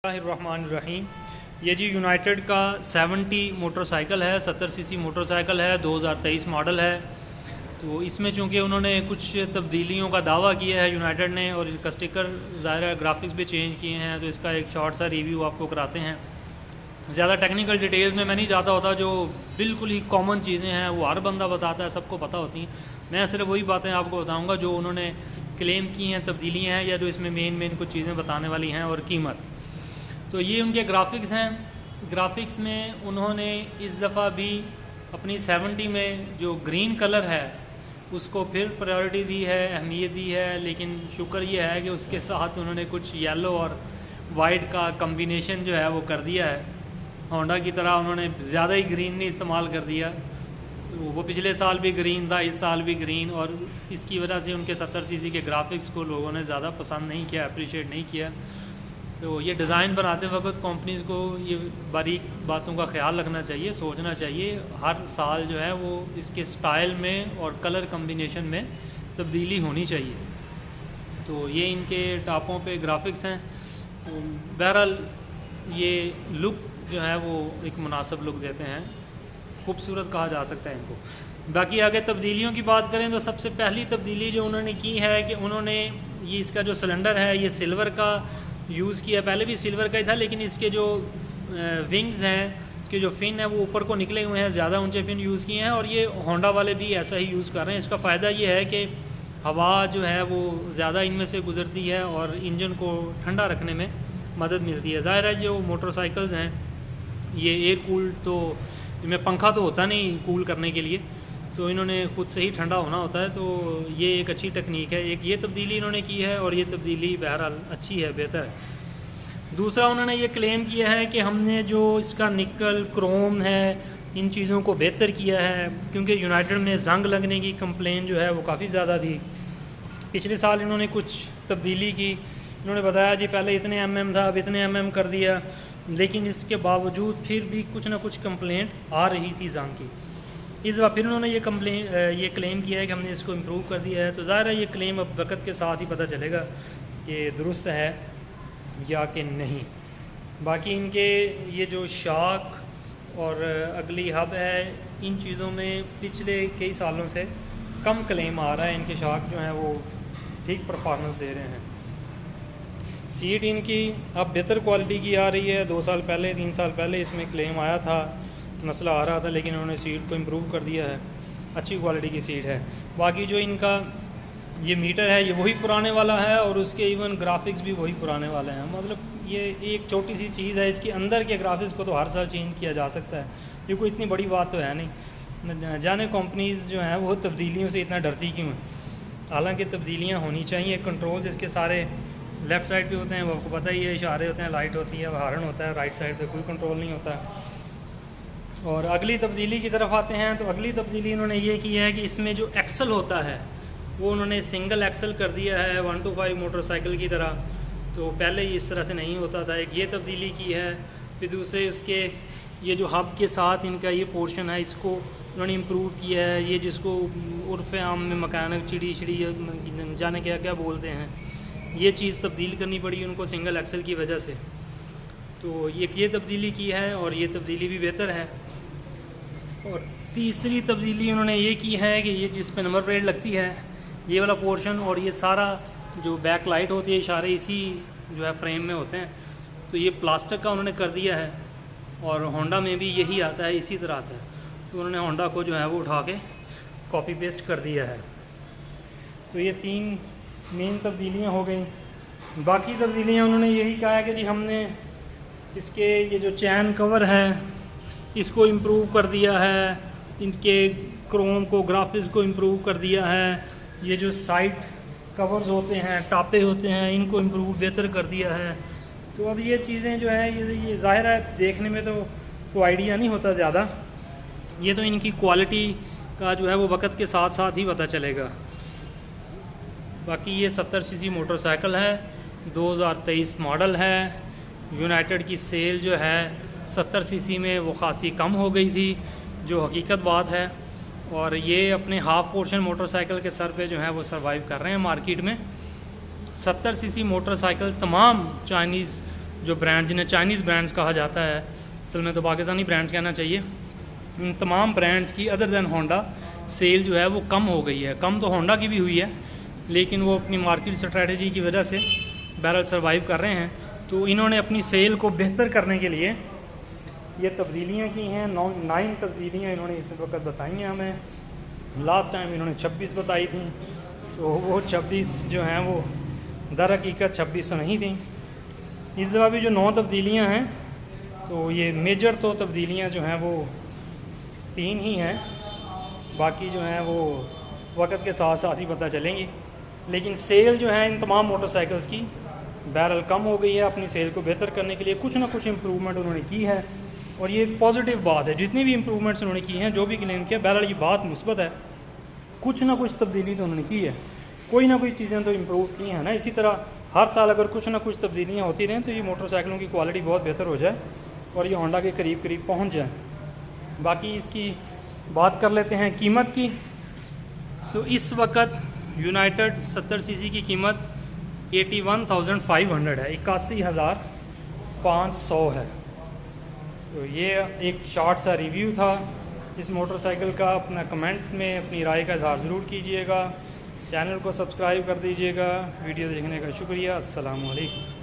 الرحمن الرحیم. یہ جی یونائٹڈ کا 70 موٹر سائیکل ہے، 70 سی سی موٹر سائیکل ہے، 2023 ماڈل ہے. تو اس میں چونکہ انہوں نے کچھ تبدیلیوں کا دعویٰ کیا ہے یونائٹڈ نے، اور اس کا اسٹیکر ظاہر گرافکس بھی چینج کیے ہیں، تو اس کا ایک شارٹ سا ریویو آپ کو کراتے ہیں. زیادہ ٹیکنیکل ڈیٹیلز میں نہیں جاتا ہوتا، جو بالکل ہی کامن چیزیں ہیں وہ ہر بندہ بتاتا ہے، سب کو پتہ ہوتی ہیں. میں صرف وہی باتیں آپ کو بتاؤں گا جو انہوں نے کلیم کی ہیں، تبدیلیاں ہیں، یا جو اس میں مین کچھ چیزیں بتانے والی ہیں، اور قیمت. تو یہ ان کے گرافکس ہیں. گرافکس میں انہوں نے اس دفعہ بھی اپنی 70 میں جو گرین کلر ہے اس کو پھر پرائیورٹی دی ہے، اہمیت دی ہے، لیکن شکر یہ ہے کہ اس کے ساتھ انہوں نے کچھ یلو اور وائٹ کا کمبینیشن جو ہے وہ کر دیا ہے. ہونڈا کی طرح انہوں نے زیادہ ہی گرین نہیں استعمال کر دیا. تو وہ پچھلے سال بھی گرین تھا، اس سال بھی گرین، اور اس کی وجہ سے ان کے 70 سی سی کے گرافکس کو لوگوں نے زیادہ پسند نہیں کیا، اپریشیٹ نہیں کیا. تو یہ ڈیزائن بناتے وقت کمپنیز کو یہ باریک باتوں کا خیال رکھنا چاہیے، سوچنا چاہیے. ہر سال جو ہے وہ اس کے سٹائل میں اور کلر کمبینیشن میں تبدیلی ہونی چاہیے. تو یہ ان کے ٹاپوں پہ گرافکس ہیں. بہرحال یہ لک جو ہے وہ ایک مناسب لک دیتے ہیں، خوبصورت کہا جا سکتا ہے ان کو. باقی آگے تبدیلیوں کی بات کریں تو سب سے پہلی تبدیلی جو انہوں نے کی ہے کہ انہوں نے یہ اس کا جو سلنڈر ہے یہ سلور کا یوز کیا. پہلے بھی سلور کا ہی تھا، لیکن اس کے جو ونگز ہیں، اس کے جو فن ہیں وہ اوپر کو نکلے ہوئے ہیں، زیادہ اونچے فن یوز کیے ہیں، اور یہ ہونڈا والے بھی ایسا ہی یوز کر رہے ہیں. اس کا فائدہ یہ ہے کہ ہوا جو ہے وہ زیادہ ان میں سے گزرتی ہے اور انجن کو ٹھنڈا رکھنے میں مدد ملتی ہے. ظاہر ہے جو موٹر سائیکلز ہیں یہ ایئر کول، تو ان میں پنکھا تو ہوتا نہیں کول کرنے کے لیے، تو انہوں نے خود سے ہی ٹھنڈا ہونا ہوتا ہے. تو یہ ایک اچھی ٹیکنیک ہے. ایک یہ تبدیلی انہوں نے کی ہے، اور یہ تبدیلی بہرحال اچھی ہے، بہتر ہے. دوسرا انہوں نے یہ کلیم کیا ہے کہ ہم نے جو اس کا نکل کروم ہے ان چیزوں کو بہتر کیا ہے، کیونکہ یونائٹڈ میں زنگ لگنے کی کمپلین جو ہے وہ کافی زیادہ تھی. پچھلے سال انہوں نے کچھ تبدیلی کی. انہوں نے بتایا جی پہلے اتنے ایم تھا، اب اتنے ایم کر دیا، لیکن اس کے باوجود پھر بھی کچھ نہ کچھ کمپلینٹ آ رہی تھی زنگ کی. اس بار پھر انہوں نے یہ کلیم کیا ہے کہ ہم نے اس کو امپروو کر دیا ہے. تو ظاہر ہے یہ کلیم اب وقت کے ساتھ ہی پتہ چلے گا کہ درست ہے یا کہ نہیں. باقی ان کے یہ جو شاک اور اگلی ہب ہے، ان چیزوں میں پچھلے کئی سالوں سے کم کلیم آ رہا ہے. ان کے شاک جو ہیں وہ ٹھیک پرفارمنس دے رہے ہیں. سیٹ ان کی اب بہتر کوالٹی کی آ رہی ہے. 2 سال پہلے 3 سال پہلے اس میں کلیم آیا تھا، مسئلہ آ رہا تھا، لیکن انہوں نے سیٹ کو امپروو کر دیا ہے. اچھی کوالٹی کی سیٹ ہے. باقی جو ان کا یہ میٹر ہے یہ وہی پرانے والا ہے، اور اس کے ایون گرافکس بھی وہی پرانے والے ہیں. مطلب یہ ایک چھوٹی سی چیز ہے. اس کے اندر کے گرافکس کو تو ہر سال چینج کیا جا سکتا ہے، یہ کوئی اتنی بڑی بات تو ہے نہیں. جانے کمپنیز جو ہیں وہ تبدیلیوں سے اتنا ڈرتی کیوں ہیں؟ حالانکہ تبدیلیاں ہونی چاہیے. کنٹرول اس کے سارے لیفٹ سائڈ پہ ہوتے ہیں، وہ آپ کو پتہ ہی ہے، اشارے ہوتے ہیں، لائٹ ہوتی ہے، ہارن ہوتا ہے. رائٹ سائڈ پہ کوئی کنٹرول نہیں ہوتا. اور اگلی تبدیلی کی طرف آتے ہیں. تو اگلی تبدیلی انہوں نے یہ کی ہے کہ اس میں جو ایکسل ہوتا ہے وہ انہوں نے سنگل ایکسل کر دیا ہے 125 موٹر سائیکل کی طرح. تو پہلے اس طرح سے نہیں ہوتا تھا. ایک یہ تبدیلی کی ہے. پھر دوسرے اس کے یہ جو ہب کے ساتھ ان کا یہ پورشن ہے اس کو انہوں نے امپروو کیا ہے. یہ جس کو عرف عام میں مکینک چڑی جانے کیا بولتے ہیں، یہ چیز تبدیل کرنی پڑی ان کو سنگل ایکسل کی وجہ سے. تو یہ تبدیلی کی ہے، اور یہ تبدیلی بھی بہتر ہے. اور تیسری تبدیلی انہوں نے یہ کی ہے کہ یہ جس پہ نمبر پلیٹ لگتی ہے یہ والا پورشن، اور یہ سارا جو بیک لائٹ ہوتی ہے، اشارے اسی جو ہے فریم میں ہوتے ہیں، تو یہ پلاسٹک کا انہوں نے کر دیا ہے. اور ہونڈا میں بھی یہی آتا ہے، اسی طرح آتا ہے. تو انہوں نے ہونڈا کو جو ہے وہ اٹھا کے کاپی پیسٹ کر دیا ہے. تو یہ 3 مین تبدیلیاں ہو گئیں. باقی تبدیلیاں انہوں نے یہی کہا ہے کہ جی ہم نے اس کے یہ جو چین کور ہے اس کو امپروو کر دیا ہے، ان کے کروم کو گرافکس کو امپروو کر دیا ہے. یہ جو سائڈ کورز ہوتے ہیں، ٹاپے ہوتے ہیں، ان کو امپروو بہتر کر دیا ہے. تو اب یہ چیزیں جو ہے یہ ظاہر ہے دیکھنے میں تو کوئی آئیڈیا نہیں ہوتا زیادہ. یہ تو ان کی کوالٹی کا جو ہے وہ وقت کے ساتھ ساتھ ہی پتہ چلے گا. باقی یہ 70 سی سی موٹر سائیکل ہے، 2023 ماڈل ہے. یونائٹڈ کی سیل جو ہے 70 سی سی میں وہ خاصی کم ہو گئی تھی، جو حقیقت بات ہے. اور یہ اپنے ہاف پورشن موٹر سائیکل کے سر پہ جو ہے وہ سروائیو کر رہے ہیں مارکیٹ میں. 70 سی سی موٹر سائیکل تمام چائنیز جو برانڈ جنہیں چائنیز برانڈز کہا جاتا ہے، اصل میں تو پاکستانی برانڈز کہنا چاہیے، ان تمام برانڈز کی ادر دین ہونڈا سیل جو ہے وہ کم ہو گئی ہے. کم تو ہونڈا کی بھی ہوئی ہے، لیکن وہ اپنی مارکیٹ اسٹریٹجی کی وجہ سے بہرحال سروائیو کر رہے ہیں. تو انہوں نے اپنی سیل کو بہتر کرنے کے لیے یہ تبدیلیاں کی ہیں. 9 تبدیلیاں انہوں نے اس وقت بتائی ہیں ہمیں. لاسٹ ٹائم انہوں نے 26 بتائی تھیں، تو وہ 26 جو ہیں وہ در حقیقت 26 نہیں تھیں. اس دفعہ بھی جو 9 تبدیلیاں ہیں تو یہ میجر تو تبدیلیاں جو ہیں وہ 3 ہی ہیں، باقی جو ہیں وہ وقت کے ساتھ ساتھ ہی پتہ چلیں گی. لیکن سیل جو ہے ان تمام موٹر سائیکلز کی بہرحال کم ہو گئی ہے. اپنی سیل کو بہتر کرنے کے لیے کچھ نہ کچھ امپرومنٹ انہوں نے کی ہے، اور یہ ایک پازیٹیو بات ہے. جتنی بھی امپرومنٹس انہوں نے کی ہیں، جو بھی کلیم کیا، بہرحال یہ بات مثبت ہے. کچھ نہ کچھ تبدیلی تو انہوں نے کی ہے، کوئی نہ کوئی چیزیں تو امپروو کی ہیں نا. اسی طرح ہر سال اگر کچھ نہ کچھ تبدیلیاں ہوتی رہیں تو یہ موٹر سائیکلوں کی کوالٹی بہت بہتر ہو جائے اور یہ ہونڈا کے قریب قریب پہنچ جائیں. باقی اس کی بات کر لیتے ہیں قیمت کی. تو اس وقت یونائٹڈ 70 سی سی کی قیمت 81,500 ہے، 81,500 ہے. تو یہ ایک شارٹ سا ریویو تھا اس موٹر سائیکل کا. اپنا کمنٹ میں اپنی رائے کا اظہار ضرور کیجیے گا. چینل کو سبسکرائب کر دیجیے گا. ویڈیو دیکھنے کا شکریہ. السلام علیکم.